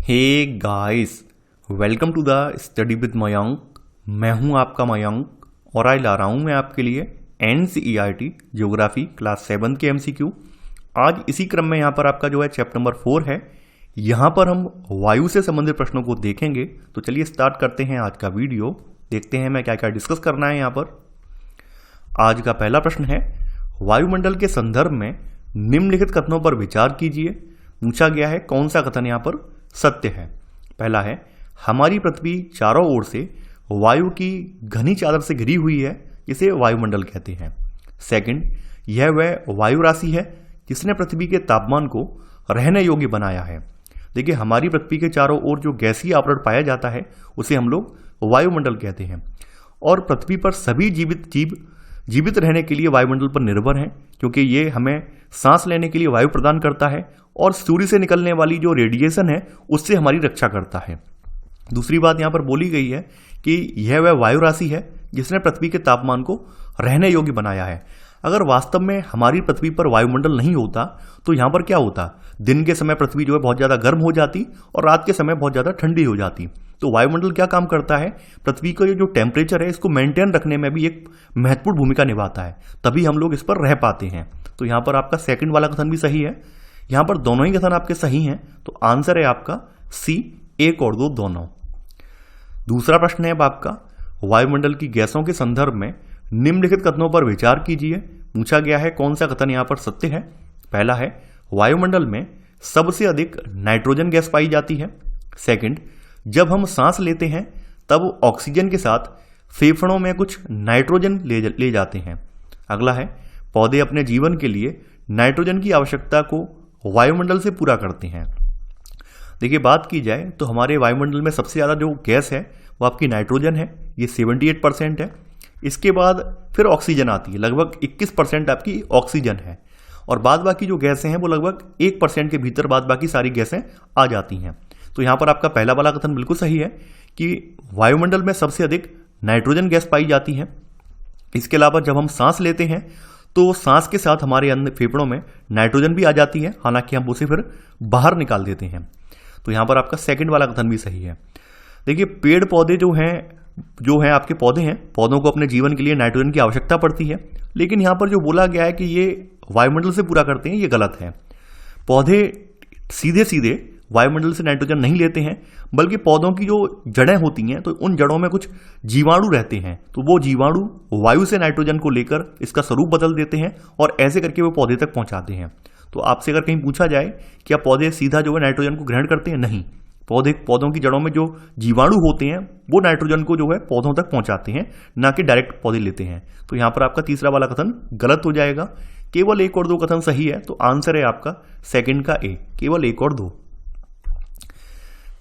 Hey guys, welcome to the study with Mayank. मैं हूं आपका मयंक और आज ला रहा हूं मैं आपके लिए NCERT ज्योग्राफी क्लास 7 के MCQ। आज इसी क्रम में यहाँ पर आपका जो है चैप्टर नंबर 4 है। यहाँ पर हम वायु से संबंधित प्रश्नों को देखेंगे। तो चलिए स्टार्ट करते हैं आज का वीडियो। देखते हैं मैं क्या क्या डिस्कस करना है यहाँ पर। आज का पहला प्रश्न है, वायुमंडल के संदर्भ में निम्नलिखित कथनों पर विचार कीजिए। पूछा गया है कौन सा कथन यहाँ पर सत्य है। पहला है, हमारी पृथ्वी चारों ओर से वायु की घनी चादर से घिरी हुई है, जिसे वायुमंडल कहते हैं। सेकंड, यह वह वायु राशि है जिसने पृथ्वी के तापमान को रहने योग्य बनाया है। देखिए, हमारी पृथ्वी के चारों ओर जो गैसीय आवरण पाया जाता है उसे हम लोग वायुमंडल कहते हैं। और पृथ्वी पर सभी जीवित जीव जीवित रहने के लिए वायुमंडल पर निर्भर हैं, क्योंकि ये हमें सांस लेने के लिए वायु प्रदान करता है और सूर्य से निकलने वाली जो रेडिएशन है उससे हमारी रक्षा करता है। दूसरी बात यहाँ पर बोली गई है कि यह वह वायु राशि है जिसने पृथ्वी के तापमान को रहने योग्य बनाया है। अगर वास्तव में हमारी पृथ्वी पर वायुमंडल नहीं होता तो यहाँ पर क्या होता, दिन के समय पृथ्वी जो है बहुत ज़्यादा गर्म हो जाती और रात के समय बहुत ज़्यादा ठंडी हो जाती। तो वायुमंडल क्या काम करता है, पृथ्वी का जो टेम्परेचर है इसको मेंटेन रखने में भी एक महत्वपूर्ण भूमिका निभाता है, तभी हम लोग इस पर रह पाते हैं। तो यहाँ पर आपका सेकंड वाला कथन भी सही है। यहाँ पर दोनों ही कथन आपके सही हैं, तो आंसर है आपका सी, 1 और 2 दोनों। दूसरा प्रश्न है अब आपका, वायुमंडल की गैसों के संदर्भ में निम्नलिखित कथनों पर विचार कीजिए। पूछा गया है कौन सा कथन यहाँ पर सत्य है। पहला है, वायुमंडल में सबसे अधिक नाइट्रोजन गैस पाई जाती है। सेकंड, जब हम सांस लेते हैं तब ऑक्सीजन के साथ फेफड़ों में कुछ नाइट्रोजन ले जाते हैं। अगला है, पौधे अपने जीवन के लिए नाइट्रोजन की आवश्यकता को वायुमंडल से पूरा करते हैं। देखिए, बात की जाए तो हमारे वायुमंडल में सबसे ज़्यादा जो गैस है वो आपकी नाइट्रोजन है, ये 78% है। इसके बाद फिर ऑक्सीजन आती है, लगभग 21% आपकी ऑक्सीजन है। और बाद बाकी जो गैसें हैं वो लगभग 1% के भीतर बाद बाकी सारी गैसें आ जाती हैं। तो यहाँ पर आपका पहला वाला कथन बिल्कुल सही है कि वायुमंडल में सबसे अधिक नाइट्रोजन गैस पाई जाती है। इसके अलावा जब हम सांस लेते हैं तो सांस के साथ हमारे अंदर फेफड़ों में नाइट्रोजन भी आ जाती है, हालांकि हम उसे फिर बाहर निकाल देते हैं। तो यहाँ पर आपका सेकंड वाला कथन भी सही है। देखिए, पेड़ पौधे जो हैं आपके पौधे हैं, पौधों को अपने जीवन के लिए नाइट्रोजन की आवश्यकता पड़ती है, लेकिन यहाँ पर जो बोला गया है कि ये वायुमंडल से पूरा करते हैं, ये गलत है। पौधे सीधे सीधे वायुमंडल से नाइट्रोजन नहीं लेते हैं, बल्कि पौधों की जो जड़ें होती हैं तो उन जड़ों में कुछ जीवाणु रहते हैं, तो वो जीवाणु वायु से नाइट्रोजन को लेकर इसका स्वरूप बदल देते हैं और ऐसे करके वो पौधे तक पहुंचाते हैं। तो आपसे अगर कहीं पूछा जाए क्या पौधे सीधा जो है नाइट्रोजन को ग्रहण करते हैं, नहीं। पौधों की जड़ों में जो जीवाणु होते हैं वो नाइट्रोजन को जो है पौधों तक पहुंचाते हैं, ना कि डायरेक्ट पौधे लेते हैं। तो यहाँ पर आपका तीसरा वाला कथन गलत हो जाएगा। केवल 1 और 2 कथन सही है, तो आंसर है आपका सेकंड का ए, केवल 1 और 2।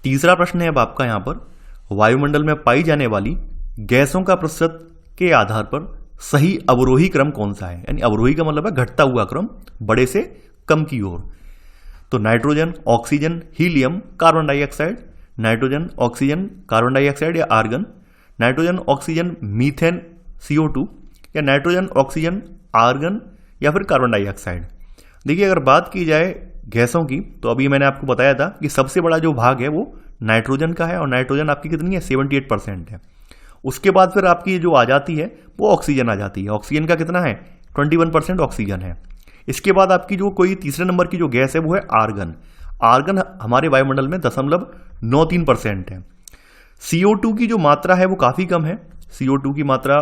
तीसरा प्रश्न है अब आपका यहाँ पर, वायुमंडल में पाई जाने वाली गैसों का प्रतिशत के आधार पर सही अवरोही क्रम कौन सा है। यानी अवरोही का मतलब है घटता हुआ क्रम, बड़े से कम की ओर। तो nitrogen, oxygen, helium, carbon dioxide, nitrogen, oxygen, carbon dioxide या argon, nitrogen, oxygen, methane, CO2, या नाइट्रोजन, ऑक्सीजन, आर्गन या फिर कार्बन डाइऑक्साइड। देखिए, अगर बात की जाए गैसों की तो अभी मैंने आपको बताया था कि सबसे बड़ा जो भाग है वो नाइट्रोजन का है, और नाइट्रोजन आपकी कितनी है, 78% है। उसके बाद फिर आपकी जो आ जाती है वो ऑक्सीजन आ जाती है। ऑक्सीजन का कितना है, 21% ऑक्सीजन है। इसके बाद आपकी जो कोई तीसरे नंबर की जो गैस है वो है आर्गन। आर्गन हमारे वायुमंडल में 0.93% है। CO2 की जो मात्रा है वो काफ़ी कम है। CO2 की मात्रा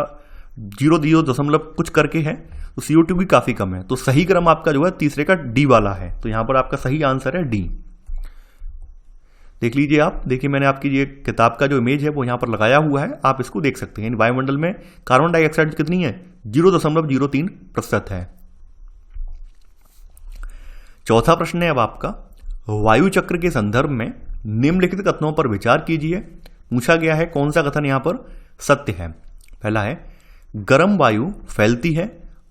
0.0 कुछ करके है, तो CO2 भी काफ़ी कम है। तो सही क्रम आपका जो है तीसरे का डी वाला है। तो यहाँ पर आपका सही आंसर है डी। देख लीजिए आप, देखिए मैंने आपकी ये किताब का जो इमेज है वो यहाँ पर लगाया हुआ है, आप इसको देख सकते हैं। वायुमंडल में कार्बन डाइऑक्साइड कितनी है, 0.03% है। चौथा प्रश्न है अब आपका, वायु चक्र के संदर्भ में निम्नलिखित कथनों पर विचार कीजिए। पूछा गया है कौन सा कथन यहाँ पर सत्य है। पहला है, गर्म वायु फैलती है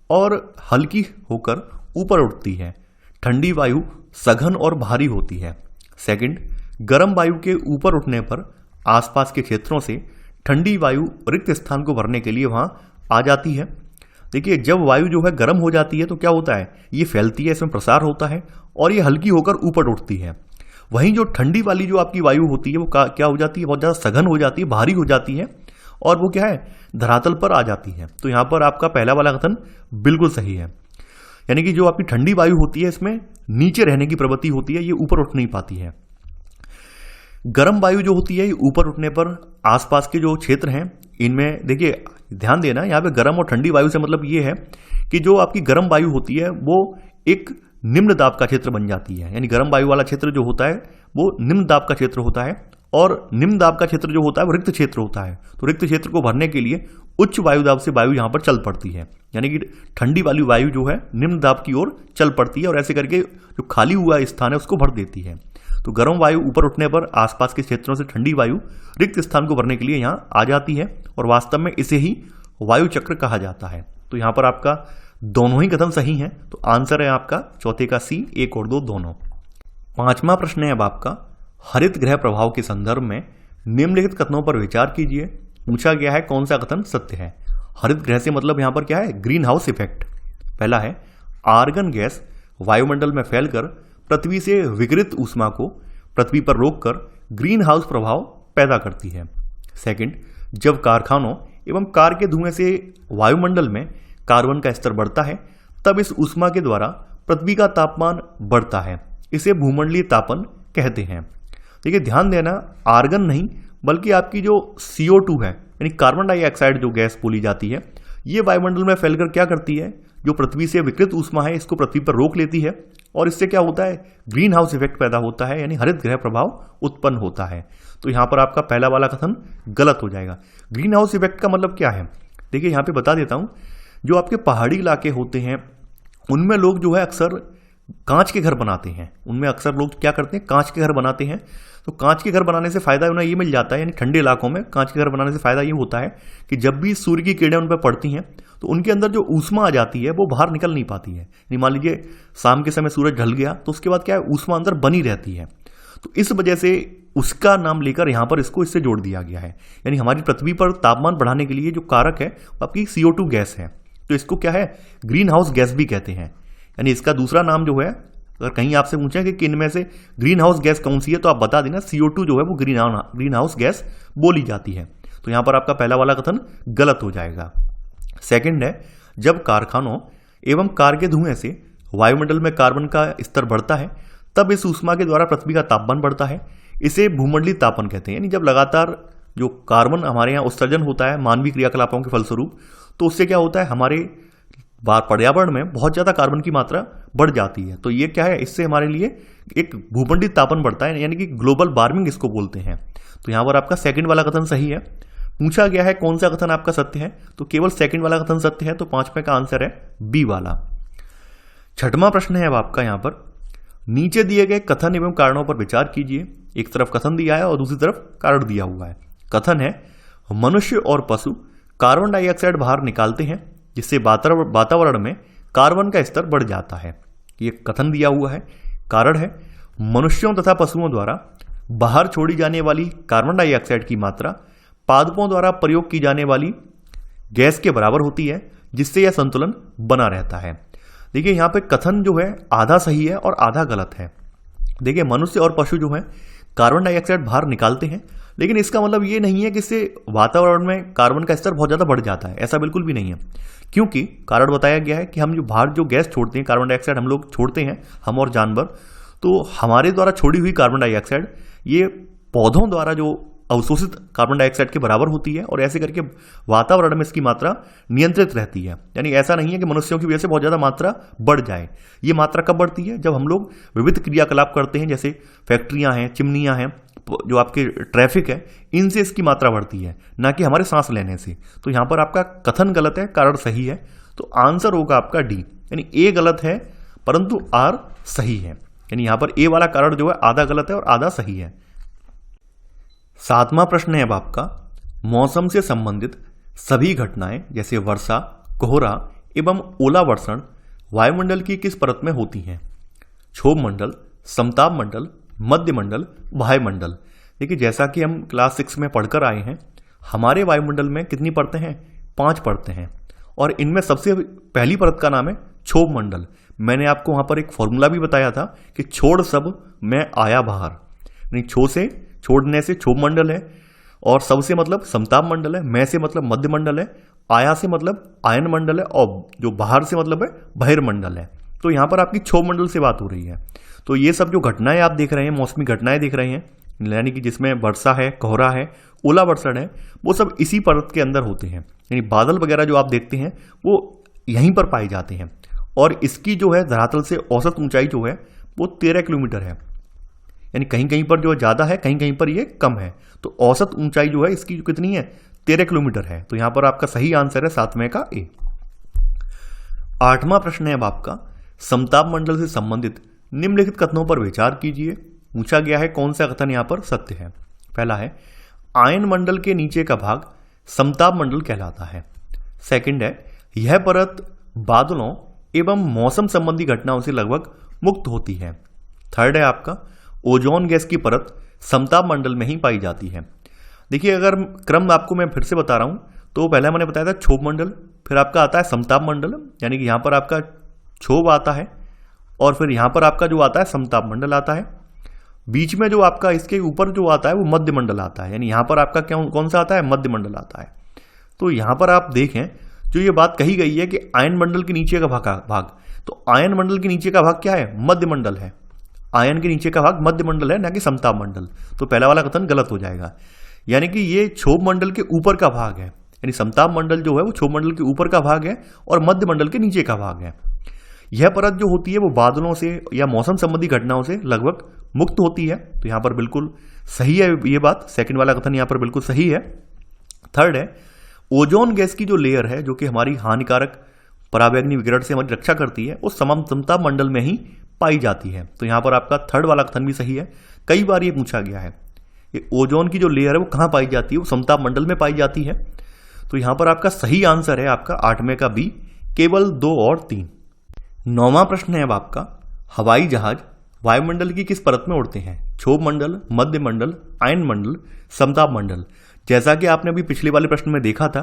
और हल्की होकर ऊपर उठती है। ठंडी वायु सघन और भारी होती है। सेकंड, गर्म वायु के ऊपर उठने पर आसपास के क्षेत्रों से ठंडी वायु रिक्त स्थान को भरने के लिए वहां आ जाती है। देखिए, जब वायु जो है गर्म हो जाती है तो क्या होता है, ये फैलती है, इसमें प्रसार होता है और ये हल्की होकर ऊपर उठती है। वहीं जो ठंडी वाली जो आपकी वायु होती है वो क्या हो जाती है, बहुत ज़्यादा सघन हो जाती है, भारी हो जाती है और वो क्या है, धरातल पर आ जाती है। तो यहाँ पर आपका पहला वाला कथन बिल्कुल सही है। यानी कि जो आपकी ठंडी वायु होती है इसमें नीचे रहने की प्रवृत्ति होती है, ये ऊपर उठ नहीं पाती है। गर्म वायु जो होती है ऊपर उठने पर आसपास के जो क्षेत्र हैं इनमें देखिए ध्यान देना, यहाँ पे गर्म और ठंडी वायु से मतलब ये है कि जो आपकी गर्म वायु होती है वो एक निम्न दाब का क्षेत्र बन जाती है। यानी गर्म वायु वाला क्षेत्र जो होता है वो निम्न दाब का क्षेत्र होता है और निम्न दाब का क्षेत्र जो होता है वो रिक्त क्षेत्र होता है। तो रिक्त क्षेत्र को भरने के लिए उच्च वायु दाब से वायु यहाँ पर चल पड़ती है, यानी कि ठंडी वाली वायु जो है निम्न दाब की ओर चल पड़ती है और ऐसे करके जो खाली हुआ स्थान है उसको भर देती है। तो गर्म वायु ऊपर उठने पर आसपास के क्षेत्रों से ठंडी वायु रिक्त स्थान को भरने के लिए यहाँ आ जाती है और वास्तव में इसे ही वायु चक्र कहा जाता है। तो यहाँ पर आपका दोनों ही कथन सही हैं, तो आंसर है आपका चौथे का सी, 1 और 2 दोनों। पांचवा प्रश्न है अब आपका, हरित गृह प्रभाव के संदर्भ में निम्नलिखित कथनों पर विचार कीजिए। पूछा गया है कौन सा कथन सत्य है। हरित गृह से मतलब यहां पर क्या है, ग्रीन हाउस इफेक्ट। पहला है आर्गन गैस वायुमंडल में फैलकर पृथ्वी से विकिरित ऊष्मा को पृथ्वी पर रोककर ग्रीन हाउस प्रभाव पैदा करती है। सेकंड, जब कारखानों एवं कार के धुएं से वायुमंडल में कार्बन का स्तर बढ़ता है तब इस ऊष्मा के द्वारा पृथ्वी का तापमान बढ़ता है, इसे भूमंडलीय तापन कहते हैं। देखिए ध्यान देना, आर्गन नहीं बल्कि आपकी जो CO2 है यानी कार्बन डाइऑक्साइड जो गैस बोली जाती है, ये वायुमंडल में फैलकर क्या करती है, जो पृथ्वी से विकृत ऊष्मा है इसको पृथ्वी पर रोक लेती है और इससे क्या होता है, ग्रीन हाउस इफेक्ट पैदा होता है, यानी हरित गृह प्रभाव उत्पन्न होता है। तो यहां पर आपका पहला वाला कथन गलत हो जाएगा। ग्रीन हाउस इफेक्ट का मतलब क्या है, देखिए यहां पे बता देता हूं। जो आपके पहाड़ी इलाके होते हैं उनमें लोग जो है अक्सर कांच के घर बनाते हैं, उनमें अक्सर लोग क्या करते हैं, कांच के घर बनाते हैं। तो कांच के घर बनाने से फायदा उन्हें ये मिल जाता है, यानी ठंडे इलाकों में कांच के घर बनाने से फायदा ये होता है कि जब भी सूर्य की किरणें उन पर पड़ती हैं तो उनके अंदर जो ऊष्मा आ जाती है वो बाहर निकल नहीं पाती है। मान लीजिए शाम के समय सूरज ढल गया तो उसके बाद क्या है, ऊष्मा अंदर बनी रहती है। तो इस वजह से उसका नाम लेकर यहां पर इसको इससे जोड़ दिया गया है। यानी हमारी पृथ्वी पर तापमान बढ़ाने के लिए जो कारक है वो आपकी CO2 गैस है, तो इसको क्या है, ग्रीन हाउस गैस भी कहते हैं। यानी इसका दूसरा नाम जो है, अगर कहीं आपसे पूछे कि इनमें से ग्रीन हाउस गैस कौन सी है तो आप बता देना CO2 जो है वो ग्रीन हाउस गैस बोली जाती है। तो यहां पर आपका पहला वाला कथन गलत हो जाएगा। सेकंड है, जब कारखानों एवं कार के धुएं से वायुमंडल में कार्बन का स्तर बढ़ता है तब इस ऊष्मा के द्वारा पृथ्वी का तापमान बढ़ता है, इसे भूमंडलीय तापन कहते हैं। यानी जब लगातार जो कार्बन हमारे यहाँ उत्सर्जन होता है मानवीय क्रियाकलापों के फलस्वरूप, तो उससे क्या होता है, हमारे पर्यावरण में बहुत ज्यादा कार्बन की मात्रा बढ़ जाती है। तो ये क्या है, इससे हमारे लिए एक भूमंडलीय तापन बढ़ता है, यानी कि ग्लोबल वार्मिंग इसको बोलते हैं। तो यहां पर आपका सेकंड वाला कथन सही है। पूछा गया है कौन सा कथन आपका सत्य है, तो केवल सेकंड वाला कथन सत्य है, तो पांचवें का आंसर है बी वाला। छठवां प्रश्न है अब आपका, यहां पर नीचे दिए गए कथन एवं कारणों पर विचार कीजिए। एक तरफ कथन दिया है और दूसरी तरफ कारण दिया हुआ है। कथन है, मनुष्य और पशु कार्बन डाइऑक्साइड बाहर निकालते हैं जिससे वातावरण में कार्बन का स्तर बढ़ जाता है। ये कथन दिया हुआ है। कारण है, मनुष्यों तथा पशुओं द्वारा बाहर छोड़ी जाने वाली कार्बन डाइऑक्साइड की मात्रा पादपों द्वारा प्रयोग की जाने वाली गैस के बराबर होती है जिससे यह संतुलन बना रहता है। देखिए यहां पे कथन जो है आधा सही है और आधा गलत है। देखिए मनुष्य और पशु जो है कार्बन डाइऑक्साइड बाहर निकालते हैं, लेकिन इसका मतलब ये नहीं है कि इससे वातावरण में कार्बन का स्तर बहुत ज्यादा बढ़ जाता है, ऐसा बिल्कुल भी नहीं है। क्योंकि कारण बताया गया है कि हम जो बाहर जो गैस छोड़ते हैं, कार्बन डाइऑक्साइड हम लोग छोड़ते हैं, हम और जानवर, तो हमारे द्वारा छोड़ी हुई कार्बन डाइऑक्साइड ये पौधों द्वारा जो अवशोषित कार्बन डाइऑक्साइड के बराबर होती है और ऐसे करके वातावरण में इसकी मात्रा नियंत्रित रहती है। यानी ऐसा नहीं है कि मनुष्यों की वजह से बहुत ज्यादा मात्रा बढ़ जाए। ये मात्रा कब बढ़ती है, जब हम लोग विविध क्रियाकलाप करते हैं, जैसे फैक्ट्रियां हैं, चिमनियां हैं, जो आपके ट्रैफिक है, इनसे इसकी मात्रा बढ़ती है, ना कि हमारे सांस लेने से। तो यहां पर आपका कथन गलत है, कारण सही है। तो आंसर होगा आपका डी, यानी ए गलत है परंतु आर सही है। यानी यहां पर ए वाला कारण जो है आधा गलत है और आधा सही है। सातवां प्रश्न है अब आपका, मौसम से संबंधित सभी घटनाएं जैसे वर्षा, कोहरा एवं ओलावर्षण वायुमंडल की किस परत में होती हैं? क्षोभ मंडल, समताप मंडल, मध्य मंडल, वायुमंडल। देखिए जैसा कि हम क्लास 6 में पढ़कर आए हैं, हमारे वायुमंडल में कितनी परतें हैं? 5 परतें हैं और इनमें सबसे पहली परत का नाम है क्षोभ मंडल। मैंने आपको वहां पर एक फॉर्मूला भी बताया था कि छोड़ सब मैं आया बाहर। यानी छो से छोड़ने से क्षोभ मंडल है, और सब से मतलब समताप मंडल है, मैं से मतलब मध्य मंडल है, आया से मतलब आयन मंडल है, और जो बाहर से मतलब है बहिर्मंडल है। तो यहाँ पर आपकी क्षोभ मंडल से बात हो रही है। तो ये सब जो घटनाएं आप देख रहे हैं, मौसमी घटनाएं देख रहे हैं, यानी कि जिसमें वर्षा है, कोहरा है, ओला वर्षण है, वो सब इसी परत के अंदर होते हैं। यानी बादल वगैरह जो आप देखते हैं वो यहीं पर पाए जाते हैं। और इसकी जो है धरातल से औसत ऊंचाई जो है वो 13 किलोमीटर है। यानी कहीं कहीं पर जो ज़्यादा है, कहीं कहीं पर ये कम है। तो औसत ऊंचाई जो है इसकी जो कितनी है, 13 किलोमीटर है। तो यहां पर आपका सही आंसर है 7वें का ए। 8वां प्रश्न है अब आपका, समताप मंडल से संबंधित निम्नलिखित कथनों पर विचार कीजिए। पूछा गया है कौन सा कथन यहां पर सत्य है। पहला है, आयन मंडल के नीचे का भाग समताप मंडल कहलाता है। सेकंड है, यह परत बादलों एवं मौसम संबंधी घटनाओं से लगभग मुक्त होती है। थर्ड है आपका, ओजोन गैस की परत समताप मंडल में ही पाई जाती है। देखिए, अगर क्रम आपको मैं फिर से बता रहा हूं तो पहले मैंने बताया था क्षोभ मंडल, फिर आपका आता है समताप मंडल, यानी कि यहां पर आपका क्षोभ आता है, और फिर यहां पर आपका जो आता है समताप मंडल आता है। बीच में जो आपका इसके ऊपर जो आता है वो मध्य मंडल आता है, यानी यहां पर आपका कौन सा आता है, मध्य मंडल आता है। तो यहां पर आप देखें, जो ये बात कही गई है कि आयन मंडल के नीचे का भाग, तो आयन मंडल के नीचे का भाग क्या है, मध्य मंडल है। आयन के नीचे का भाग मध्य मंडल है, ना कि समताप मंडल। तो पहला वाला कथन गलत हो जाएगा। यानी कि ये क्षोभ मंडल के ऊपर का भाग है, यानी समताप मंडल जो है वो क्षोभ मंडल के ऊपर का भाग है और मध्य मंडल के नीचे का भाग है। यह परत जो होती है वो बादलों से या मौसम संबंधी घटनाओं से लगभग मुक्त होती है। तो यहां पर बिल्कुल सही है ये बात, सेकंड वाला कथन यहां पर बिल्कुल सही है। थर्ड है, ओजोन गैस की जो लेयर है जो कि हमारी हानिकारक पराबैंगनी विकिरण से हमारी रक्षा करती है, वो समताप मंडल में ही पाई जाती है। तो यहां पर आपका थर्ड वाला कथन भी सही है। कई बार ये पूछा गया है, ये ओजोन की जो लेयर है वो कहां पाई जाती है, वो समताप मंडल में पाई जाती है। तो यहां पर आपका सही आंसर है आपका 8वें का बी, केवल 2 और 3। 9वां प्रश्न है अब आपका, हवाई जहाज वायुमंडल की किस परत में उड़ते हैं, क्षोभ मंडल, मध्य मंडल, आयन मंडल, समताप मंडल। जैसा कि आपने अभी पिछले वाले प्रश्न में देखा था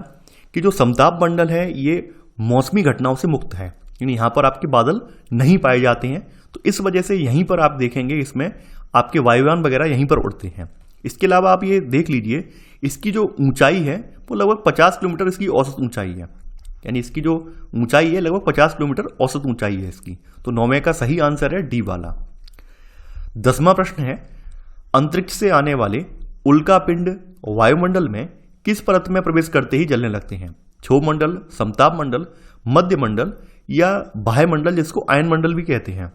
कि जो समताप मंडल है ये मौसमी घटनाओं से मुक्त है, यानी यहां पर आपके बादल नहीं पाए जाते हैं। तो इस वजह से यहीं पर आप देखेंगे इसमें आपके वायुयान वगैरह यहीं पर उड़ते हैं। इसके अलावा आप ये देख लीजिए, इसकी जो ऊंचाई है वो लगभग 50 किलोमीटर इसकी औसत ऊंचाई है, यानी इसकी जो ऊंचाई है लगभग 50 किलोमीटर औसत ऊंचाई है इसकी। तो 9वें का सही आंसर है डी वाला। 10वां प्रश्न है, अंतरिक्ष से आने वाले उल्का पिंड वायुमंडल में किस परत में प्रवेश करते ही जलने लगते हैं, क्षोभ मंडल, समताप मंडल, मध्य मंडल या बाह्य मंडल, जिसको आयन मंडल भी कहते हैं।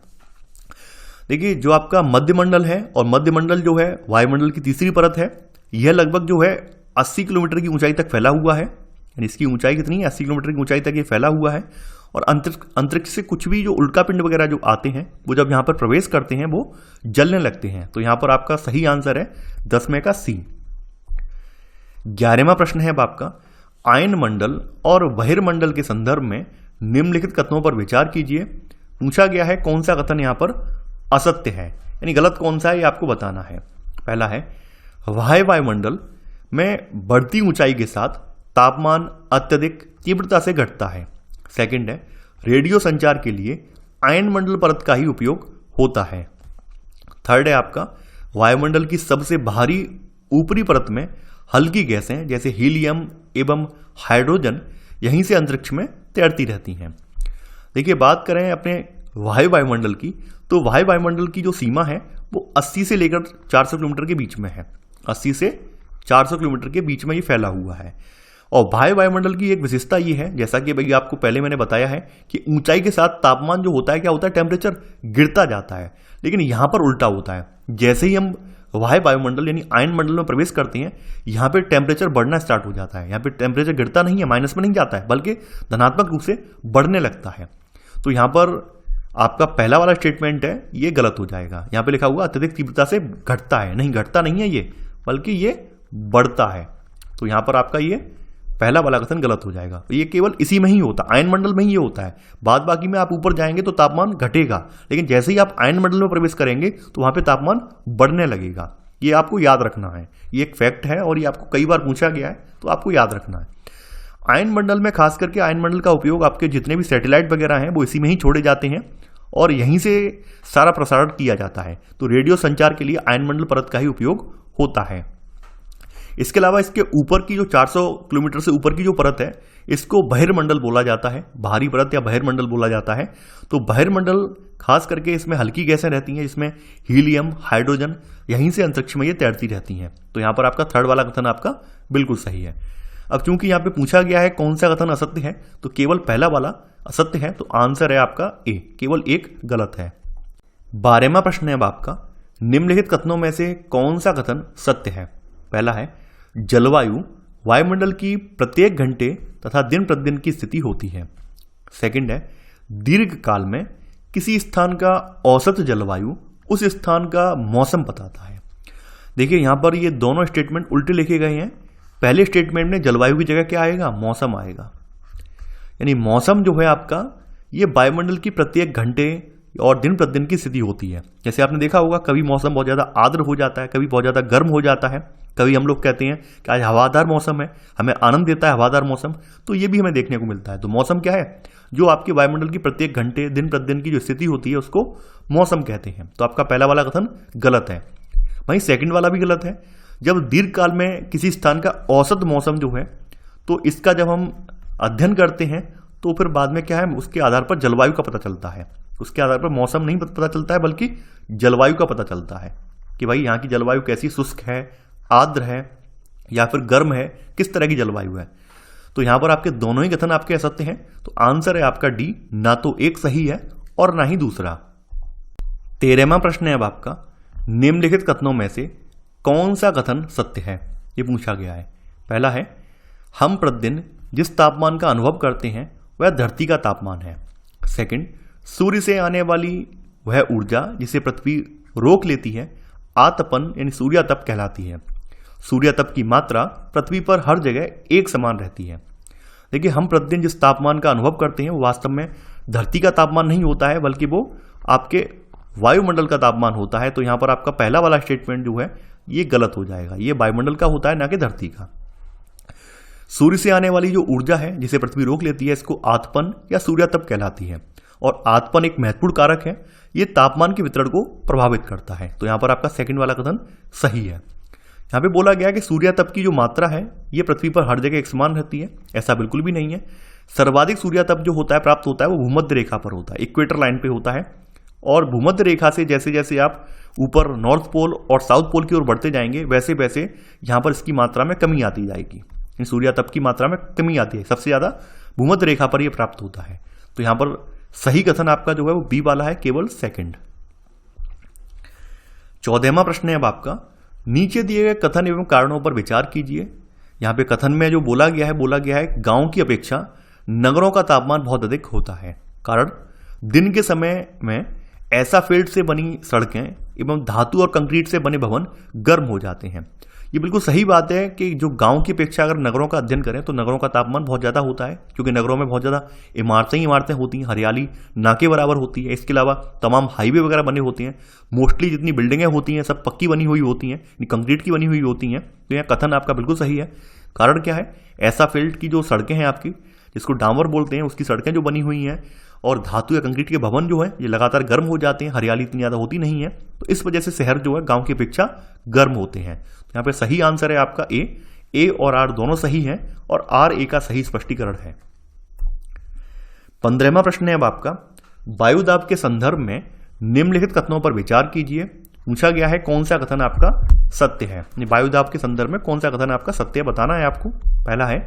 देखिए, जो आपका मध्य मंडल है, और मध्य मंडल जो है वायुमंडल की तीसरी परत है, यह लगभग जो है 80 किलोमीटर की ऊंचाई तक फैला हुआ है, यानी इसकी ऊंचाई कितनी है, 80 किलोमीटर की ऊंचाई तक ये फैला हुआ है। और अंतरिक्ष से कुछ भी जो उल्का पिंड वगैरह जो आते हैं वो जब यहां पर प्रवेश करते हैं वो जलने लगते हैं। तो यहां पर आपका सही आंसर है 10वें का सी। 11वां प्रश्न है अब आपका, आयन मंडल और बहिर्मंडल के संदर्भ में निम्नलिखित कथनों पर विचार कीजिए। पूछा गया है कौन सा कथन यहां पर असत्य है, यानी गलत कौन सा है ये आपको बताना है। पहला है, बाह्य वायुमंडल में बढ़ती ऊंचाई के साथ तापमान अत्यधिक तीव्रता से घटता है। सेकंड है, रेडियो संचार के लिए आयन मंडल परत का ही उपयोग होता है। थर्ड है आपका, वायुमंडल की सबसे बाहरी ऊपरी परत में हल्की गैसें जैसे हीलियम एवं हाइड्रोजन यहीं से अंतरिक्ष में तैरती रहती हैं। देखिए, बात करें अपने वायु वायुमंडल की, तो वायु वायुमंडल की जो सीमा है वो 80 से लेकर 400 किलोमीटर के बीच में है। 80 से 400 किलोमीटर के बीच में ये फैला हुआ है। और बाह्य वायुमंडल की एक विशेषता ये है, जैसा कि भाई आपको पहले मैंने बताया है, कि ऊंचाई के साथ तापमान जो होता है क्या होता है, टेम्परेचर गिरता जाता है। लेकिन यहां पर उल्टा होता है, जैसे ही हम बाह्य वायुमंडल यानी आयन मंडल में प्रवेश करते हैं, यहाँ पे टेम्परेचर बढ़ना स्टार्ट हो जाता है। यहाँ पे टेम्परेचर गिरता नहीं है, माइनस में नहीं जाता है, बल्कि धनात्मक रूप से बढ़ने लगता है। तो यहाँ पर आपका पहला वाला स्टेटमेंट है ये गलत हो जाएगा। यहाँ पे लिखा हुआ अत्यधिक तीव्रता से घटता है, नहीं घटता नहीं है ये, बल्कि ये बढ़ता है। तो यहाँ पर आपका ये पहला वाला कथन गलत हो जाएगा। ये केवल इसी में ही होता है, आयन मंडल में ही ये होता है। बाद बाकी में आप ऊपर जाएंगे तो तापमान घटेगा, लेकिन जैसे ही आप आयन मंडल में प्रवेश करेंगे तो वहां पे तापमान बढ़ने लगेगा। ये आपको याद रखना है, ये एक फैक्ट है और ये आपको कई बार पूछा गया है, तो आपको याद रखना है। आयन मंडल में खास करके आयन मंडल का उपयोग आपके जितने भी सैटेलाइट वगैरह हैं वो इसी में ही छोड़े जाते हैं, और यहीं से सारा प्रसारण किया जाता है। तो रेडियो संचार के लिए आयनमंडल परत का ही उपयोग होता है। इसके अलावा इसके ऊपर की जो 400 किलोमीटर से ऊपर की जो परत है, इसको बहिर्मंडल बोला जाता है, बाहरी परत या बहिर्मंडल बोला जाता है। तो बहिर्मंडल खास करके इसमें हल्की गैसें रहती हैं, इसमें हीलियम, हाइड्रोजन, यहीं से अंतरिक्ष में ये तैरती रहती हैं। तो यहाँ पर आपका थर्ड वाला कथन आपका बिल्कुल सही है। अब चूंकि यहाँ पे पूछा गया है कौन सा कथन असत्य है, तो केवल पहला वाला असत्य है, तो आंसर है आपका ए, केवल एक गलत है। 12वां प्रश्न है अब आपका, निम्नलिखित कथनों में से कौन सा कथन सत्य है? पहला है जलवायु वायुमंडल की प्रत्येक घंटे तथा दिन प्रतिदिन की स्थिति होती है। सेकंड है दीर्घ काल में किसी स्थान का औसत जलवायु उस स्थान का मौसम बताता है। देखिए यहां पर ये दोनों स्टेटमेंट उल्टे लिखे गए हैं। पहले स्टेटमेंट में जलवायु की जगह क्या आएगा? मौसम आएगा। यानी मौसम जो है आपका, ये वायुमंडल की प्रत्येक घंटे और दिन प्रतिदिन की स्थिति होती है। जैसे आपने देखा होगा, कभी मौसम बहुत ज्यादा आर्द्र हो जाता है, कभी बहुत ज्यादा गर्म हो जाता है, कभी हम लोग कहते हैं कि आज हवादार मौसम है, हमें आनंद देता है हवादार मौसम। तो ये भी हमें देखने को मिलता है। तो मौसम क्या है? जो आपके वायुमंडल की प्रत्येक घंटे दिन प्रतिदिन की जो स्थिति होती है उसको मौसम कहते हैं। तो आपका पहला वाला कथन गलत है। वहीं सेकंड वाला भी गलत है। जब दीर्घ काल में किसी स्थान का औसत मौसम जो है, तो इसका जब हम अध्ययन करते हैं तो फिर बाद में क्या है, उसके आधार पर जलवायु का पता चलता है। उसके आधार पर मौसम नहीं पता चलता है, बल्कि जलवायु का पता चलता है कि भाई यहाँ की जलवायु कैसी, शुष्क है, आर्द्र है या फिर गर्म है, किस तरह की जलवायु है। तो यहां पर आपके दोनों ही कथन आपके असत्य हैं। तो आंसर है आपका डी, ना तो एक सही है और ना ही दूसरा। 13वां प्रश्न है अब आपका, निम्नलिखित कथनों में से कौन सा कथन सत्य है? ये पूछा गया है। पहला है हम प्रतिदिन जिस तापमान का अनुभव करते हैं वह धरती का तापमान है। सेकंड, सूर्य से आने वाली वह ऊर्जा जिसे पृथ्वी रोक लेती है आतपन यानी सूर्यातप कहलाती है। सूर्यातप की मात्रा पृथ्वी पर हर जगह एक समान रहती है। देखिए हम प्रतिदिन जिस तापमान का अनुभव करते हैं वो वास्तव में धरती का तापमान नहीं होता है, बल्कि वो आपके वायुमंडल का तापमान होता है। तो यहां पर आपका पहला वाला स्टेटमेंट जो है ये गलत हो जाएगा। ये वायुमंडल का होता है, ना कि धरती का। सूर्य से आने वाली जो ऊर्जा है जिसे पृथ्वी रोक लेती है, इसको आतपन या सूर्यातप कहलाती है। और आतपन एक महत्वपूर्ण कारक है, ये तापमान के वितरण को प्रभावित करता है। तो यहां पर आपका सेकंड वाला कथन सही है। यहां पे बोला गया कि सूर्यातप की जो मात्रा है ये पृथ्वी पर हर जगह एक समान रहती है, ऐसा बिल्कुल भी नहीं है। सर्वाधिक सूर्यातप जो होता है, प्राप्त होता है, वो भूमध्य रेखा पर होता है, इक्वेटर लाइन पे होता है। और भूमध्य रेखा से जैसे जैसे आप ऊपर नॉर्थ पोल और साउथ पोल की ओर बढ़ते जाएंगे, वैसे वैसे यहां पर इसकी मात्रा में कमी आती जाएगी। सूर्यातप की मात्रा में कमी आती है, सबसे ज्यादा भूमध्य रेखा पर यह प्राप्त होता है। तो यहां पर सही कथन आपका जो है वो बी वाला है, केवल सेकंड। 14वां प्रश्न है अब आपका, नीचे दिए गए कथन एवं कारणों पर विचार कीजिए। यहां पे कथन में जो बोला गया है गांव की अपेक्षा नगरों का तापमान बहुत अधिक होता है। कारण, दिन के समय में ऐसा फील्ड से बनी सड़कें एवं धातु और कंक्रीट से बने भवन गर्म हो जाते हैं। ये बिल्कुल सही बात है कि जो गांव की अपेक्षा अगर नगरों का अध्ययन करें तो नगरों का तापमान बहुत ज्यादा होता है, क्योंकि नगरों में बहुत ज्यादा इमारतें होती हैं, हरियाली ना के बराबर होती है। इसके अलावा तमाम हाईवे वगैरह बने होते हैं। मोस्टली जितनी बिल्डिंगें होती हैं सब पक्की बनी हुई होती हैं, कंक्रीट की बनी हुई होती हैं। तो यह कथन आपका बिल्कुल सही है। कारण क्या है, ऐसा फील्ड की जो सड़कें हैं आपकी, जिसको डामर बोलते हैं, उसकी सड़कें जो बनी हुई हैं और धातु या कंक्रीट के भवन जो है ये लगातार गर्म हो जाते हैं, हरियाली इतनी ज्यादा होती नहीं है। तो इस वजह से शहर जो है गांव की अपेक्षा गर्म होते हैं। तो यहाँ पे सही आंसर है आपका ए और आर दोनों सही हैं और आर ए का सही स्पष्टीकरण है। 15वां प्रश्न है अब आपका, वायुदाब के संदर्भ में निम्नलिखित कथनों पर विचार कीजिए। पूछा गया है कौन सा कथन आपका सत्य है। वायुदाब के संदर्भ में कौन सा कथन आपका सत्य बताना है आपको। पहला है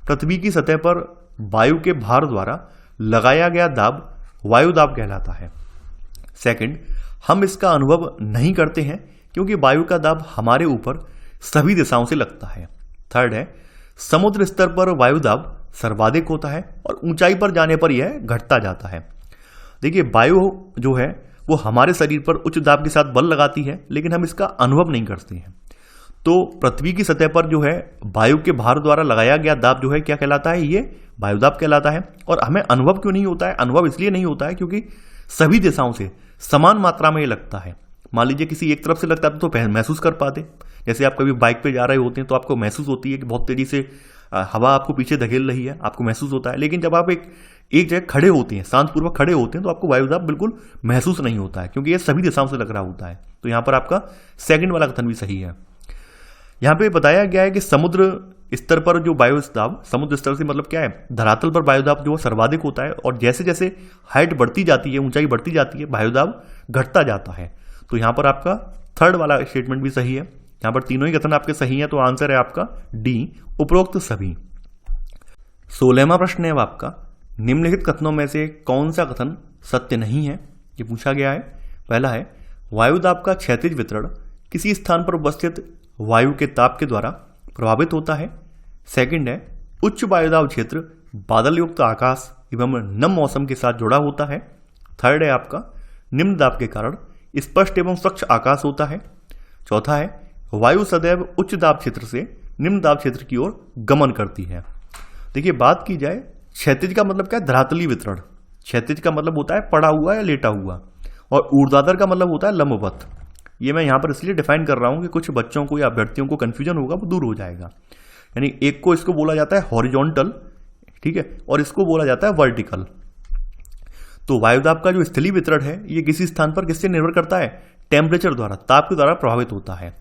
पृथ्वी की सतह पर वायु के भार द्वारा लगाया गया दाब वायुदाब कहलाता है। सेकंड, हम इसका अनुभव नहीं करते हैं क्योंकि वायु का दाब हमारे ऊपर सभी दिशाओं से लगता है। थर्ड है समुद्र स्तर पर वायुदाब सर्वाधिक होता है और ऊंचाई पर जाने पर यह घटता जाता है। देखिए वायु जो है वो हमारे शरीर पर उच्च दाब के साथ बल लगाती है, लेकिन हम इसका अनुभव नहीं करते हैं। तो पृथ्वी की सतह पर जो है वायु के भार द्वारा लगाया गया दाब जो है क्या कहलाता है, ये वायुदाब कहलाता है। और हमें अनुभव क्यों नहीं होता है? अनुभव इसलिए नहीं होता है क्योंकि सभी दिशाओं से समान मात्रा में ये लगता है। मान लीजिए किसी एक तरफ से लगता है तो महसूस कर पाते। जैसे आप कभी बाइक पे जा रहे होते हैं तो आपको महसूस होती है कि बहुत तेजी से हवा आपको पीछे धकेल रही है, आपको महसूस होता है। लेकिन जब आप एक जगह खड़े होते हैं, शांतपूर्वक खड़े होते हैं, तो आपको वायुदाब बिल्कुल महसूस नहीं होता है, क्योंकि ये सभी दिशाओं से लग रहा होता है। तो यहाँ पर आपका सेकंड वाला कथन भी सही है। यहाँ पे बताया गया है कि समुद्र स्तर पर जो वायुदाब, समुद्र स्तर से मतलब क्या है, धरातल पर वायुदाब जो सर्वाधिक होता है, और जैसे जैसे हाइट बढ़ती जाती है, ऊंचाई बढ़ती जाती है, वायुदाब घटता जाता है। तो यहाँ पर आपका थर्ड वाला स्टेटमेंट भी सही है। यहाँ पर तीनों ही कथन आपके सही हैं, तो आंसर है आपका डी, उपरोक्त सभी। 16वां प्रश्न है आपका, निम्नलिखित कथनों में से कौन सा कथन सत्य नहीं है, ये पूछा गया है। पहला है, वायुदाब का क्षैतिज वितरण किसी स्थान पर उपस्थित वायु के ताप के द्वारा प्रभावित होता है। सेकंड है, उच्च वायुदाब क्षेत्र बादल युक्त आकाश एवं नम मौसम के साथ जुड़ा होता है। थर्ड है आपका, निम्न दाब के कारण स्पष्ट एवं स्वच्छ आकाश होता है। चौथा है, वायु सदैव उच्च दाब क्षेत्र से निम्न दाब क्षेत्र की ओर गमन करती है। देखिए, बात की जाए क्षैतिज का मतलब क्या है, धरातलीय वितरण। क्षैतिज का मतलब होता है पड़ा हुआ या लेटा हुआ, और ऊर्ध्वाधर का मतलब होता है लंबवत। ये मैं यहाँ पर इसलिए डिफाइन कर रहा हूँ कि कुछ बच्चों को या अभ्यर्थियों को कंफ्यूजन होगा, वो दूर हो जाएगा। यानी एक को इसको बोला जाता है हॉरिजॉन्टल, ठीक है, और इसको बोला जाता है वर्टिकल। तो वायुदाब का जो स्थलीय वितरण है, ये किसी स्थान पर किससे निर्भर करता है, टेम्परेचर द्वारा, ताप के द्वारा प्रभावित होता है।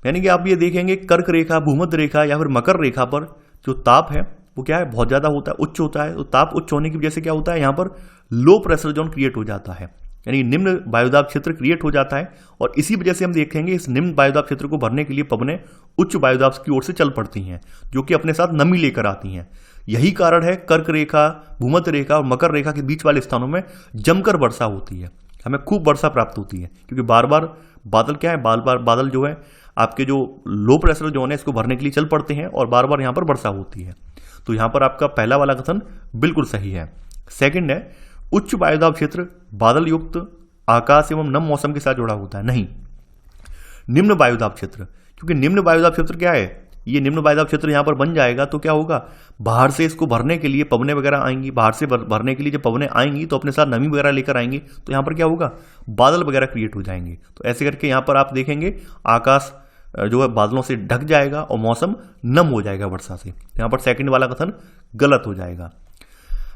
यानी कि आप ये देखेंगे कर्क रेखा, भूमध्य रेखा या फिर मकर रेखा पर जो ताप है वो क्या है, बहुत ज्यादा होता है, उच्च होता है। तो ताप उच्च होने की वजह से क्या होता है, यहाँ पर लो प्रेशर जोन क्रिएट हो जाता है, यानी निम्न वायुदाब क्षेत्र क्रिएट हो जाता है। और इसी वजह से हम देखेंगे इस निम्न वायुदाब क्षेत्र को भरने के लिए पवनें उच्च वायुदाब की ओर से चल पड़ती हैं, जो कि अपने साथ नमी लेकर आती हैं। यही कारण है कर्क रेखा, भूमध्य रेखा और मकर रेखा के बीच वाले स्थानों में जमकर वर्षा होती है, हमें खूब वर्षा प्राप्त होती है, क्योंकि बार बार बादल क्या है, बादल जो है आपके जो लो प्रेशर जोन है इसको भरने के लिए चल पड़ते हैं, और बार बार यहाँ पर वर्षा होती है। तो यहाँ पर आपका पहला वाला कथन बिल्कुल सही है। सेकंड है, उच्च वायुदाब क्षेत्र बादल युक्त आकाश एवं नम मौसम के साथ जुड़ा होता है। नहीं, निम्न वायुदाब क्षेत्र, क्योंकि निम्न वायुदाब क्षेत्र क्या है, ये निम्न वायुदाब क्षेत्र यहाँ पर बन जाएगा तो क्या होगा, बाहर से इसको भरने के लिए पवनें वगैरह आएंगी, बाहर से भरने के लिए जब पवनें आएंगी तो अपने साथ नमी वगैरह लेकर आएंगी, तो यहाँ पर क्या होगा, बादल वगैरह क्रिएट हो जाएंगे। तो ऐसे करके यहाँ पर आप देखेंगे आकाश जो है बादलों से ढक जाएगा और मौसम नम हो जाएगा वर्षा से। यहाँ पर सेकंड वाला कथन गलत हो जाएगा।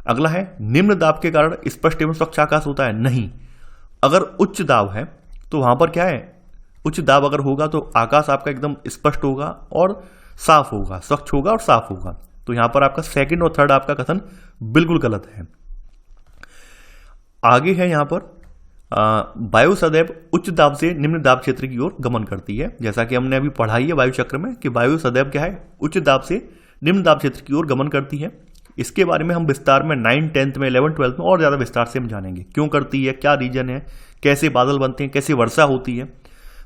अगला है, निम्न दाब के कारण स्पष्ट एवं स्वच्छ आकाश होता है। नहीं, अगर उच्च दाब है तो वहां पर क्या है, उच्च दाब अगर होगा तो आकाश आपका एकदम स्पष्ट होगा और साफ होगा, स्वच्छ होगा और साफ होगा। तो यहां पर आपका सेकंड और थर्ड आपका कथन बिल्कुल गलत है। आगे है यहां पर वायु सदैव उच्च दाब से निम्न दाब क्षेत्र की ओर गमन करती है। जैसा कि हमने अभी पढ़ाई है वायु चक्र में कि वायु सदैव क्या है, उच्च दाब से निम्न दाब क्षेत्र की ओर गमन करती है। इसके बारे में हम विस्तार में 9, 10th में, 11, 12th में और ज्यादा विस्तार से हम जानेंगे, क्यों करती है, क्या रीजन है, कैसे बादल बनते हैं, कैसे वर्षा होती है,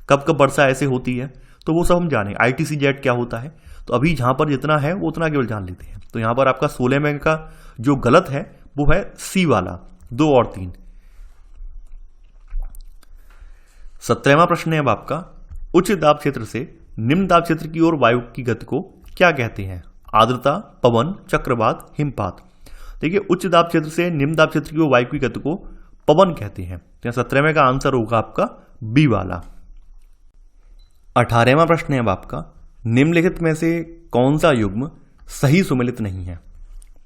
कब कब वर्षा ऐसे होती है, तो वो सब हम जाने। ITC-जेट क्या होता है, तो अभी जहां पर जितना है वो उतना केवल जान लेते हैं। तो यहां पर आपका 16 में का जो गलत है वो है सी वाला, 2 और 3। 17वां प्रश्न है अब आपका, उच्च दाब क्षेत्र से निम्न दाब क्षेत्र की ओर वायु की गति को क्या कहते हैं? आर्द्रता, पवन, चक्रवात, हिमपात। देखिए, उच्च दाब क्षेत्र से निम्न दाब क्षेत्र की ओर वायु की गति को पवन कहते हैं। तो 17वें का आंसर होगा आपका बी वाला। 18वां प्रश्न है अब आपका, निम्नलिखित में से कौन सा युग्म सही सुमेलित नहीं है?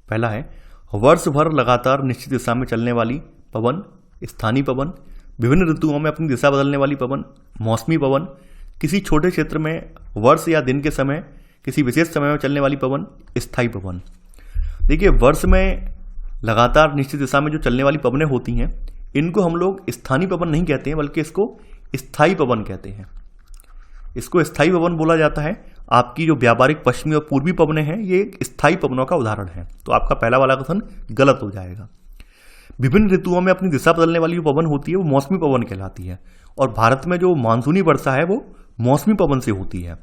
पहला है, वर्ष भर लगातार निश्चित दिशा में चलने वाली पवन, स्थानीय पवन, विभिन्न ऋतुओं में अपनी दिशा बदलने वाली पवन, मौसमी पवन, किसी छोटे क्षेत्र में वर्ष या दिन के समय किसी विशेष समय में चलने वाली पवन, स्थायी पवन। देखिए, वर्ष में लगातार निश्चित दिशा में जो चलने वाली पवनें होती हैं, इनको हम लोग स्थानीय पवन नहीं कहते हैं, बल्कि इसको स्थायी पवन कहते हैं। इसको स्थायी पवन बोला जाता है। आपकी जो व्यावहारिक पश्चिमी और पूर्वी पवनें हैं, ये स्थायी पवनों का उदाहरण है। तो आपका पहला वाला कथन गलत हो जाएगा। विभिन्न ऋतुओं में अपनी दिशा बदलने वाली जो पवन होती है वो मौसमी पवन कहलाती है, और भारत में जो मानसूनी वर्षा है वो मौसमी पवन से होती है।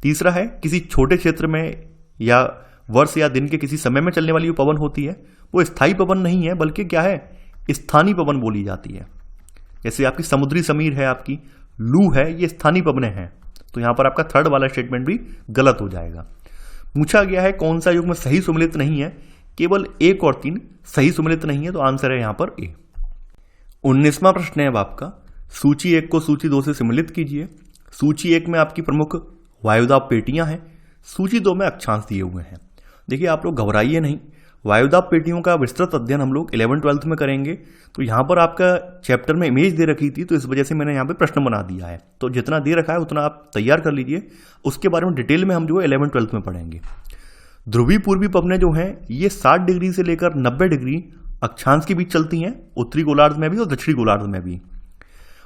तीसरा है, किसी छोटे क्षेत्र में या वर्ष या दिन के किसी समय में चलने वाली जो पवन होती है वो स्थायी पवन नहीं है, बल्कि क्या है, स्थानीय पवन बोली जाती है। जैसे आपकी समुद्री समीर है, आपकी लू है, ये स्थानीय पवनें हैं। तो यहां पर आपका थर्ड वाला स्टेटमेंट भी गलत हो जाएगा। पूछा गया है कौन सा युग्म सही सुमेलित नहीं है, केवल 1 और 3 सही सुमेलित नहीं है, तो आंसर है यहां पर ए। 19वां प्रश्न है अब आपका, सूची 1 को सूची 2 से सम्मिलित कीजिए। सूची 1 में आपकी प्रमुख वायुदाब पेटियां हैं, सूची 2 में अक्षांश दिए हुए हैं। देखिए आप लोग घबराइए नहीं, वायुदाब पेटियों का विस्तृत अध्ययन हम लोग 11th-12th में करेंगे। तो यहाँ पर आपका चैप्टर में इमेज दे रखी थी, तो इस वजह से मैंने यहाँ पे प्रश्न बना दिया है। तो जितना दे रखा है उतना आप तैयार कर लीजिए, उसके बारे में डिटेल में हम जो है 11th-12th में पढ़ेंगे। ध्रुवीय पूर्वी पवनें जो हैं ये 60 डिग्री से लेकर 90 डिग्री अक्षांश के बीच चलती हैं, उत्तरी गोलार्ध में भी और दक्षिणी गोलार्ध में भी।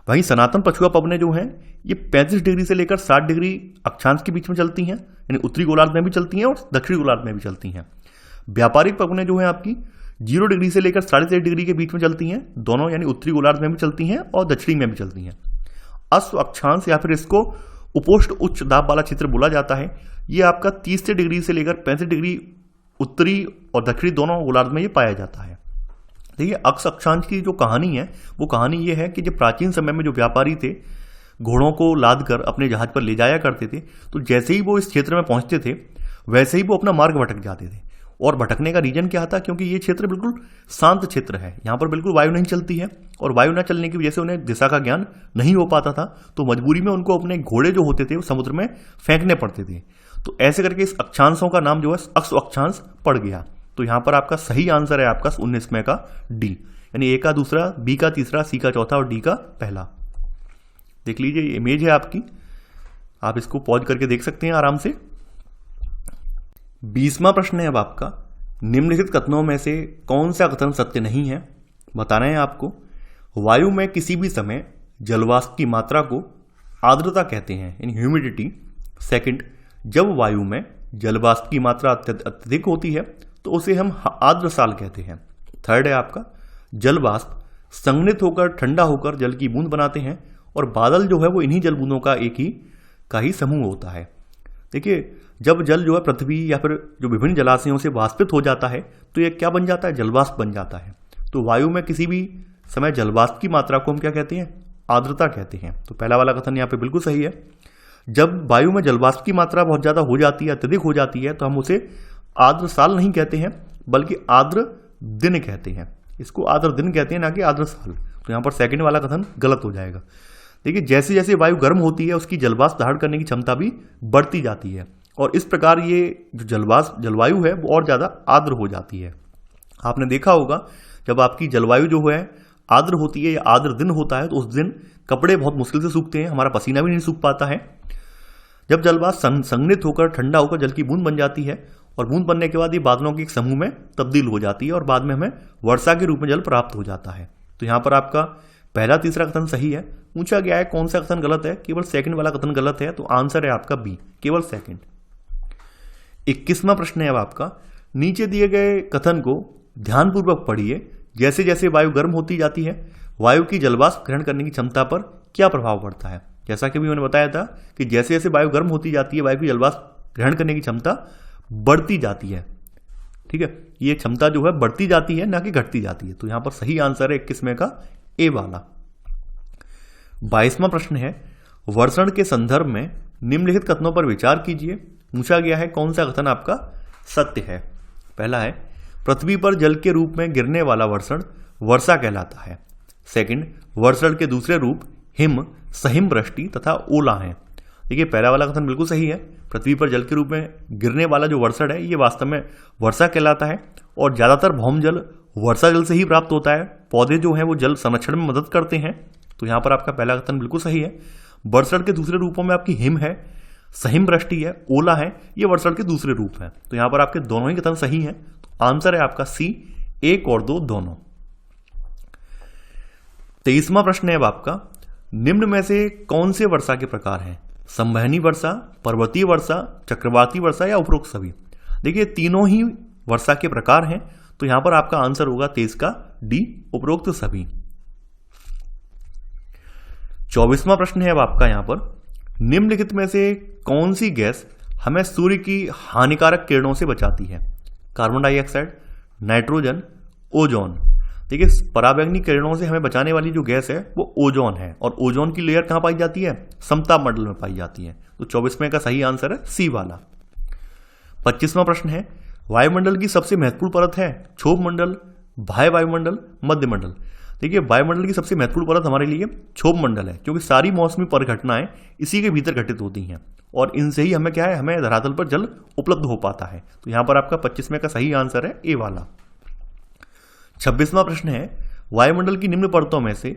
वहीं सनातन पछुआ पवनें जो हैं ये 35 डिग्री से लेकर 60 डिग्री अक्षांश के बीच में चलती हैं, यानी उत्तरी गोलार्ध में भी चलती हैं और दक्षिणी गोलार्ध में भी चलती हैं। व्यापारिक पवनें जो हैं आपकी 0 डिग्री से लेकर 23.5 डिग्री के बीच में चलती हैं, दोनों यानी उत्तरी गोलार्ध में भी चलती हैं और दक्षिणी में भी चलती हैं। अश्व अक्षांश या फिर इसको उपोष्ण उच्च दाब वाला क्षेत्र बोला जाता है, ये आपका 30 डिग्री से लेकर 65 डिग्री उत्तरी और दक्षिणी दोनों गोलार्ध में ये पाया जाता है। देखिए अक्ष अक्षांश की जो कहानी है वो कहानी ये है कि जब प्राचीन समय में जो व्यापारी थे घोड़ों को लाद कर अपने जहाज पर ले जाया करते थे, तो जैसे ही वो इस क्षेत्र में पहुंचते थे वैसे ही वो अपना मार्ग भटक जाते थे। और भटकने का रीजन क्या था, क्योंकि ये क्षेत्र बिल्कुल शांत क्षेत्र है, यहाँ पर बिल्कुल वायु नहीं चलती है और वायु न चलने की वजह से उन्हें दिशा का ज्ञान नहीं हो पाता था। तो मजबूरी में उनको अपने घोड़े जो होते थे वो समुद्र में फेंकने पड़ते थे। तो ऐसे करके इस अक्षांशों का नाम जो है अक्ष अक्षांश पड़ गया। तो यहाँ पर आपका सही आंसर है आपका 19वें का डी, यानी ए का दूसरा, बी का तीसरा, सी का चौथा और डी का पहला। देख लीजिए ये इमेज है आपकी, आप इसको पॉज करके देख सकते हैं आराम से। 20वां प्रश्न है अब आपका, निम्नलिखित कथनों में से कौन सा कथन सत्य नहीं है, बताना है आपको। वायु में किसी भी समय जलवाष्प की मात्रा को आर्द्रता कहते हैं, यानी ह्यूमिडिटी। सेकंड, जब वायु में जलवाष्प की मात्रा अत्यधिक होती है तो उसे हम आर्द्र साल कहते हैं। थर्ड है आपका, जलवाष्प संघनित होकर ठंडा होकर जल की बूंद बनाते हैं और बादल जो है वो इन्हीं जल बूंदों का ही समूह होता है। देखिए जब जल जो है पृथ्वी या फिर जो विभिन्न जलाशयों से वाष्पित हो जाता है तो ये क्या बन जाता है, जलवाष्प बन जाता है। तो वायु में किसी भी समय जलवाष्प की मात्रा को हम क्या कहते हैं, आर्द्रता कहते हैं। तो पहला वाला कथन यहाँ पे बिल्कुल सही है। जब वायु में जलवाष्प की मात्रा बहुत ज्यादा हो जाती है, अत्यधिक हो जाती है, तो हम उसे आर्द्र साल नहीं कहते हैं बल्कि आर्द्र दिन कहते हैं। इसको आर्द्र दिन कहते हैं, ना कि आर्द्र साल। तो यहाँ पर सेकंड वाला कथन गलत हो जाएगा। देखिए जैसे जैसे वायु गर्म होती है उसकी जलवाष्प धारण करने की क्षमता भी बढ़ती जाती है और इस प्रकार ये जो जलवायु है वो और ज्यादा आर्द्र हो जाती है। आपने देखा होगा जब आपकी जलवायु जो है आर्द्र होती है या आर्द्र दिन होता है तो उस दिन कपड़े बहुत मुश्किल से सूखते हैं, हमारा पसीना भी नहीं सूख पाता है। जब जलवाष्प संघनित होकर ठंडा होकर जल की बूंद बन जाती है और बूंद बनने के बाद ये बादलों के एक समूह में तब्दील हो जाती है और बाद में हमें वर्षा के रूप में जल प्राप्त हो जाता है। तो यहाँ पर आपका पहला तीसरा कथन सही है। पूछा गया है कौन सा कथन गलत है, केवल सेकंड वाला कथन गलत है, तो आंसर है आपका बी, केवल सेकंड। 21वां प्रश्न है अब आपका, नीचे दिए गए कथन को ध्यानपूर्वक पढ़िए। जैसे जैसे वायु गर्म होती जाती है वायु की जलवाष्प ग्रहण करने की क्षमता पर क्या प्रभाव पड़ता है। जैसा कि मैंने बताया था कि जैसे जैसे वायु गर्म होती जाती है वायु की जलवाष्प ग्रहण करने की क्षमता बढ़ती जाती है। ठीक है, ये क्षमता जो है बढ़ती जाती है, ना कि घटती जाती है। तो यहां पर सही आंसर है 21वें का ए वाला। 22वां प्रश्न है, वर्षण के संदर्भ में निम्नलिखित कथनों पर विचार कीजिए। पूछा गया है कौन सा कथन आपका सत्य है। पहला है, पृथ्वी पर जल के रूप में गिरने वाला वर्षण वर्षा कहलाता है। सेकंड, वर्षण के दूसरे रूप हिम, सहिम वृष्टि तथा ओला हैं। देखिए पहला वाला कथन बिल्कुल सही है। पृथ्वी पर जल के रूप में गिरने वाला जो वर्षण है ये वास्तव में वर्षा कहलाता है और ज्यादातर भौम जल वर्षा जल से ही प्राप्त होता है। पौधे जो हैं वो जल संरक्षण में मदद करते हैं। तो यहाँ पर आपका पहला कथन बिल्कुल सही है। वर्षण के दूसरे रूपों में आपकी हिम है, सहिम वृष्टि है, ओला है, ये वर्षण के दूसरे रूप हैं। तो यहाँ पर आपके दोनों ही कथन सही हैं। तो आंसर है आपका सी, 1 और 2 दोनों। 23वां प्रश्न है अब आपका, निम्न में से कौन से वर्षा के प्रकार हैं? संवहनी वर्षा, पर्वतीय वर्षा, चक्रवाती वर्षा या उपरोक्त सभी। देखिए तीनों ही वर्षा के प्रकार हैं। तो यहां पर आपका आंसर होगा 23 का डी, उपरोक्त सभी। 24वां प्रश्न है अब आपका यहां पर, निम्नलिखित में से कौन सी गैस हमें सूर्य की हानिकारक किरणों से बचाती है? Carbon dioxide, nitrogen, ozone. देखिए पराबैंगनी किरणों से हमें बचाने वाली जो गैस है वो ओजोन है और ओजोन की लेयर कहां पाई जाती है? समताप मंडल में पाई जाती है। तो 24वें का सही आंसर है सी वाला। 25वां प्रश्न है, वायुमंडल की सबसे महत्वपूर्ण परत है क्षोभ मंडल, बाह्य वायुमंडल, मध्य मंडल। देखिए वायुमंडल की सबसे महत्वपूर्ण परत हमारे लिए क्षोभ मंडल है, क्योंकि सारी मौसमी परिघटनाएं इसी के भीतर घटित होती हैं और इनसे ही हमें क्या है, हमें धरातल पर जल उपलब्ध हो पाता है। तो यहां पर आपका 25वें का सही आंसर है ए वाला। 26वां प्रश्न है, वायुमंडल की निम्न परतों में से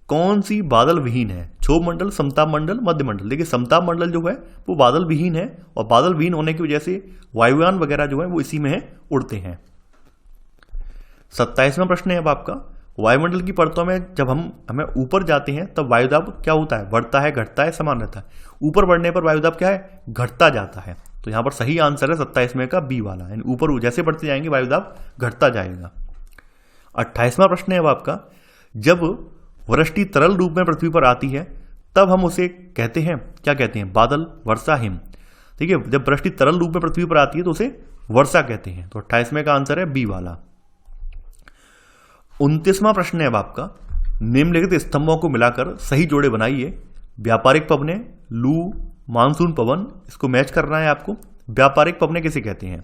कौन सी बादल विहीन है? क्षोभ मंडल, समताप मंडल, मध्य मंडल। देखिए समताप मंडल जो है वो बादल विहीन है और बादल विहीन होने की वजह से वायुयान वगैरह जो है वो इसी में उड़ते हैं। 27वां प्रश्न है अब आपका, वायुमंडल की परतों में जब हमें ऊपर जाते हैं तब वायुदाब क्या होता है? बढ़ता है, घटता है, समान रहता है? ऊपर बढ़ने पर वायुदाब क्या है? घटता जाता है। तो यहां पर सही आंसर है 27वें का बी वाला, यानी ऊपर जैसे बढ़ते जाएंगे वायुदाब घटता जाएगा। 28वां प्रश्न है अब आपका, जब वृष्टि तरल रूप में पृथ्वी पर आती है तब हम उसे कहते हैं, क्या कहते हैं? बादल, वर्षा, हिम। ठीक है, जब वृष्टि तरल रूप में पृथ्वी पर आती है तो उसे वर्षा कहते हैं। तो 28वें का आंसर है बी वाला। 29वां प्रश्न है अब आपका, निम्नलिखित स्तंभों को मिलाकर सही जोड़े बनाइए। व्यापारिक पवने, लू, मानसून पवन, इसको मैच करना है आपको। व्यापारिक पवने किसे कहते हैं?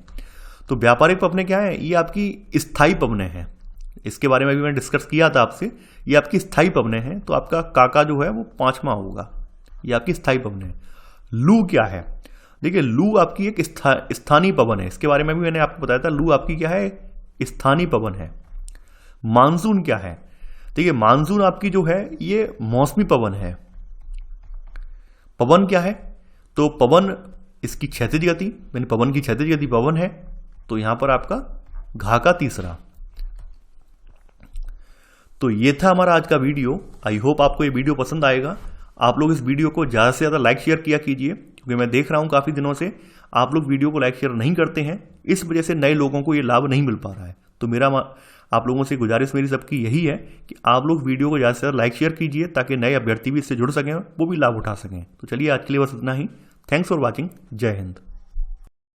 तो व्यापारिक पवने क्या है? ये आपकी स्थायी पवने हैं, इसके बारे में भी मैंने डिस्कस किया था आपसे। ये आपकी स्थायी पवने हैं, तो आपका काका जो है वो 5वां होगा, ये आपकी स्थायी पवने। लू क्या है? देखिए लू आपकी एक स्थानीय पवन है, इसके बारे में भी मैंने आपको बताया था। लू आपकी क्या है? स्थानीय पवन है। मानसून क्या है? देखिए मानसून आपकी जो है ये मौसमी पवन है। पवन क्या है? तो पवन इसकी क्षैतिज गति, यानी पवन की क्षैतिज गति पवन है। तो यहां पर आपका घा का तीसरा। तो ये था हमारा आज का वीडियो। आई होप आपको ये वीडियो पसंद आएगा। आप लोग इस वीडियो को ज़्यादा से ज़्यादा लाइक शेयर किया कीजिए, क्योंकि मैं देख रहा हूँ काफ़ी दिनों से आप लोग वीडियो को लाइक शेयर नहीं करते हैं, इस वजह से नए लोगों को ये लाभ नहीं मिल पा रहा है। तो मेरा आप लोगों से गुजारिश मेरी सबकी यही है कि आप लोग वीडियो को ज़्यादा से ज़्यादा लाइक शेयर कीजिए, ताकि नए अभ्यर्थी भी इससे जुड़ सकें, वो भी लाभ उठा सकें। तो चलिए आज के लिए बस इतना ही। Thanks for watching. जय हिंद।